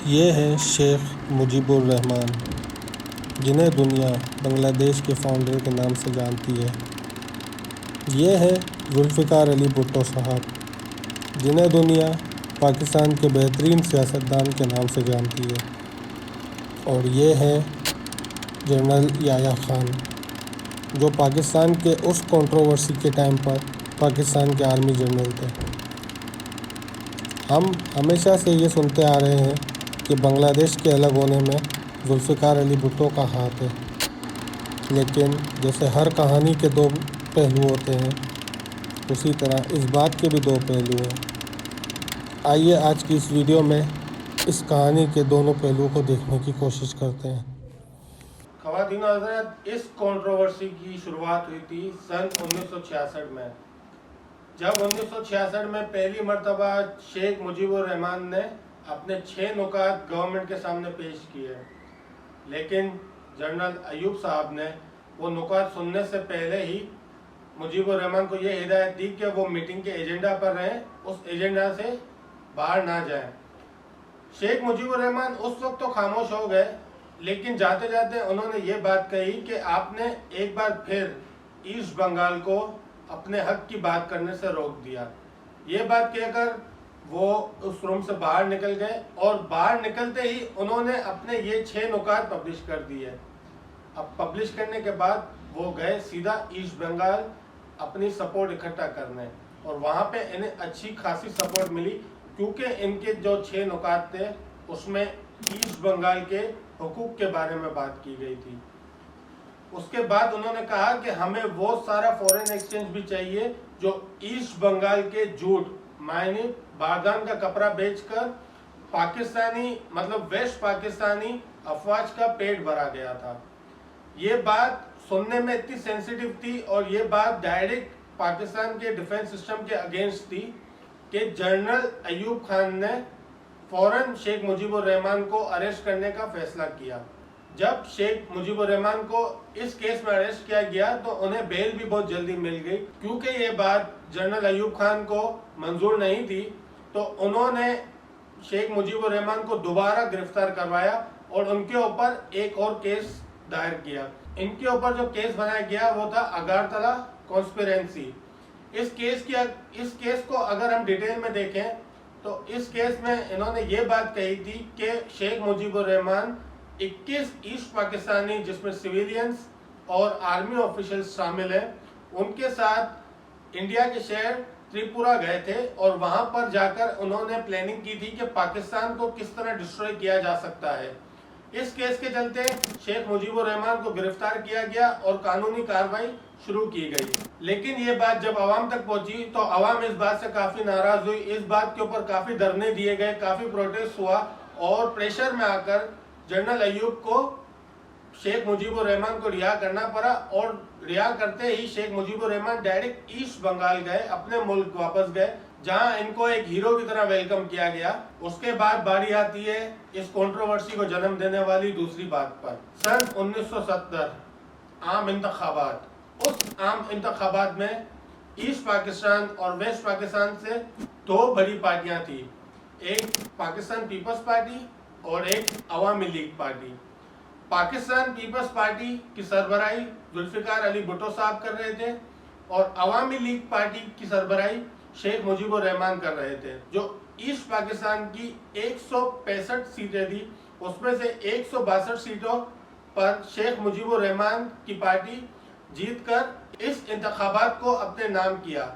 ये है शेख मुजीबुर रहमान, जिन्हें दुनिया बांग्लादेश के फाउंडर के नाम से जानती है। ये है जुल्फ़िकार अली भुट्टो साहब, जिन्हें दुनिया पाकिस्तान के बेहतरीन सियासतदान के नाम से जानती है। और ये है जनरल याह्या खान, जो पाकिस्तान के उस कंट्रोवर्सी के टाइम पर पाकिस्तान के आर्मी जनरल थे। हम हमेशा से ये सुनते आ रहे हैं कि बांग्लादेश के अलग होने में जुल्फ़िकार अली भुट्टो का हाथ है, लेकिन जैसे हर कहानी के दो पहलू होते हैं, उसी तरह इस बात के भी दो पहलू हैं। आइए आज की इस वीडियो में इस कहानी के दोनों पहलुओं को देखने की कोशिश करते हैं। ख़वातीन और हज़रात, इस कंट्रोवर्सी की शुरुआत हुई थी सन 1966 में, जब 1966 में पहली मर्तबा शेख मुजीबुर रहमान ने अपने 6 नुकात गवर्नमेंट के सामने पेश किए। लेकिन जनरल अयूब साहब ने वो नुकात सुनने से पहले ही मुजीबुर रहमान को ये हिदायत दी कि वो मीटिंग के एजेंडा पर रहें, उस एजेंडा से बाहर ना जाएं। शेख मुजीबुर रहमान उस वक्त तो खामोश हो गए, लेकिन जाते जाते उन्होंने ये बात कही कि आपने एक बार फिर ईस्ट बंगाल को अपने हक की बात करने से रोक दिया। ये बात कहकर वो उस रूम से बाहर निकल गए और बाहर निकलते ही उन्होंने अपने ये 6 नुकात पब्लिश कर दिए। अब पब्लिश करने के बाद वो गए सीधा ईस्ट बंगाल अपनी सपोर्ट इकट्ठा करने, और वहाँ पे इन्हें अच्छी खासी सपोर्ट मिली, क्योंकि इनके जो 6 नुकात थे उसमें ईस्ट बंगाल के हुकूक के बारे में बात की गई थी। उसके बाद उन्होंने कहा कि हमें वो सारा फॉरेन एक्सचेंज भी चाहिए जो ईस्ट बंगाल के जूट मायने बारदान का कपड़ा बेचकर पाकिस्तानी मतलब वेस्ट पाकिस्तानी अफवाज का पेट भरा गया था। ये बात सुनने में इतनी सेंसिटिव थी और ये बात डायरेक्ट पाकिस्तान के डिफेंस सिस्टम के अगेंस्ट थी कि जनरल अयूब खान ने फौरन शेख मुजीबुर रहमान को अरेस्ट करने का फैसला किया। जब शेख मुजीबुर रहमान को इस केस में अरेस्ट किया गया तो उन्हें बेल भी बहुत जल्दी मिल गई, क्योंकि ये बात जनरल अयूब खान को मंजूर नहीं थी। तो उन्होंने शेख मुजीबुर रहमान को दोबारा गिरफ्तार करवाया और उनके ऊपर एक और केस दायर किया। इनके ऊपर जो केस बनाया गया वो था अगारतला कॉन्स्पिरेंसी। इस केस को अगर हम डिटेल में देखें तो इस केस में इन्होंने ये बात कही थी कि शेख मुजीबुर रहमान 21 ईस्ट पाकिस्तानी, जिसमें सिविलियंस और आर्मी ऑफिशियल्स शामिल हैं, उनके साथ इंडिया के शहर त्रिपुरा गए थे और वहां पर जाकर उन्होंने प्लानिंग की थी कि पाकिस्तान को किस तरह डिस्ट्रॉय किया जा सकता है। इस केस के चलते शेख मुजीबुर रहमान को गिरफ्तार किया गया और कानूनी कार्रवाई शुरू की गई। लेकिन ये बात जब आवाम तक पहुंची तो आवाम इस बात से काफी नाराज हुई। इस बात के ऊपर काफी धरने दिए गए, काफी प्रोटेस्ट हुआ और प्रेशर में आकर जनरल अयूब को शेख मुजीबुर रहमान को रिहा करना पड़ा। और रिहा करते ही शेख मुजीबुर रहमान डायरेक्ट ईस्ट बंगाल गए, अपने मुल्क वापस गए, जहां इनको एक हीरो की तरह वेलकम किया गया। उसके बाद बारी आती है इस कंट्रोवर्सी को जन्म देने वाली दूसरी बात पर। सन 1970 आम इंतखाबात। उस आम इंतखाबात में ईस्ट पाकिस्तान और वेस्ट पाकिस्तान से 2 बड़ी पार्टियां थी, एक पाकिस्तान पीपल्स पार्टी और एक Awami League Party. Pakistan Peoples Party की सरबराही जुल्फ़िकार अली भुट्टो साहब कर रहे थे और अवामी लीग पार्टी की सरबराही शेख मुजीबुर रहमान कर रहे थे। जो ईस्ट पाकिस्तान की 165 सीटें थी, उसमें से 162 सीटों पर शेख मुजीबुर रहमान की पार्टी जीतकर इस इंतखाबात को अपने नाम किया।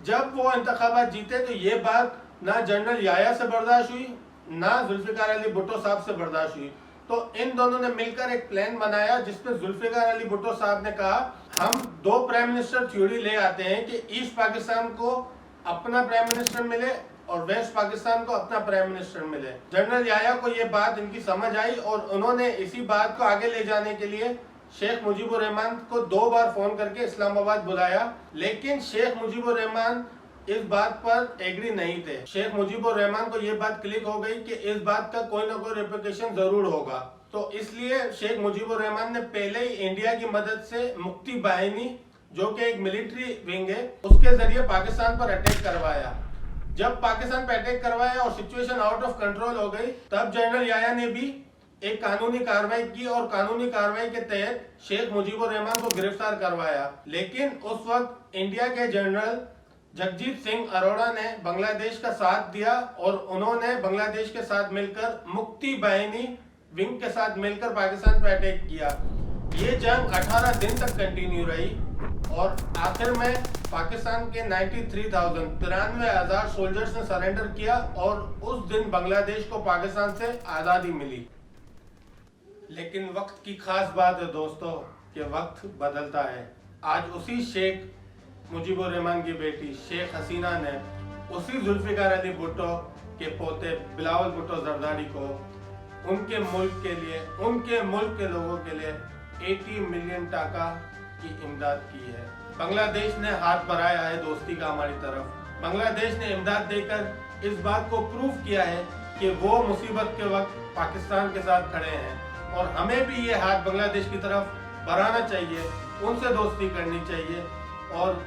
जब वो इंतखाबात जीते तो ये बात ना जनरल याह्या से बर्दाश्त हुई, ना जुल्फ़िकार अली भुट्टो साहब से बर्दाश्त हुई। तो इन दोनों ने मिलकर एक प्लान बनाया, जिसमें जुल्फ़िकार अली भुट्टो साहब ने कहा हम 2 प्राइम मिनिस्टर थ्योरी ले आते हैं कि ईस्ट पाकिस्तान को अपना प्राइम मिनिस्टर मिले और वेस्ट पाकिस्तान को अपना प्राइम मिनिस्टर मिले। जनरल याह्या को ये बात इनकी समझ आई और उन्होंने इसी बात को आगे ले जाने के लिए शेख मुजीबुर रहमान को 2 बार फोन करके इस्लामाबाद बुलाया। लेकिन शेख मुजीबुर रहमान इस बात पर एग्री नहीं थे। शेख मुजीबुर रहमान को ये बात क्लिक हो गई कि इस बात का कोई ना कोई रिप्लिकेशन जरूर होगा। तो इसलिए शेख मुजीबुर रहमान ने पहले ही इंडिया की मदद से मुक्ति बाहिनी, जो कि एक मिलिट्री विंग है, उसके जरिए पाकिस्तान पर अटैक करवाया। जब पाकिस्तान पे अटैक करवाया और सिचुएशन आउट ऑफ कंट्रोल हो गई, तब जनरल याया ने भी एक कानूनी कार्रवाई की और कानूनी कार्रवाई के तहत शेख मुजीबुर रहमान को गिरफ्तार करवाया। लेकिन उस वक्त इंडिया के जनरल जगजीत सिंह अरोड़ा ने बांग्लादेश का साथ दिया और उन्होंने बांग्लादेश के साथ मिलकर मुक्ति बाहिनी विंग के साथ मिलकर पाकिस्तान पर अटैक किया। ये जंग 18 दिन तक कंटिन्यू रही और आखिर में पाकिस्तान के 93,000 सोल्जर्स ने सरेंडर किया और उस दिन बांग्लादेश को पाकिस्तान से आज़ादी मिली। लेकिन वक्त की खास बात है दोस्तों कि वक्त बदलता है। आज उसी शेख मुजीबुर रहमान की बेटी शेख हसीना ने उसी जुल्फिकार अली भुट्टो के पोते बिलावल भुट्टो जरदारी को उनके मुल्क के लिए, उनके मुल्क के लोगों के लिए 80 मिलियन टाका की इमदाद की है। बांग्लादेश ने हाथ बढ़ाया है दोस्ती का हमारी तरफ। बांग्लादेश ने इमदाद देकर इस बात को प्रूव किया है कि वो मुसीबत के वक्त पाकिस्तान के साथ खड़े हैं और हमें भी ये हाथ बांग्लादेश की तरफ बढ़ाना चाहिए, उनसे दोस्ती करनी चाहिए। और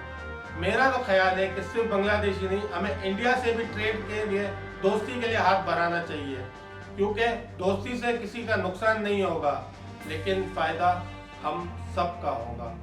मेरा तो ख्याल है कि सिर्फ बांग्लादेश ही नहीं, हमें इंडिया से भी ट्रेड के लिए, दोस्ती के लिए हाथ बढ़ाना चाहिए, क्योंकि दोस्ती से किसी का नुकसान नहीं होगा लेकिन फायदा हम सबका होगा।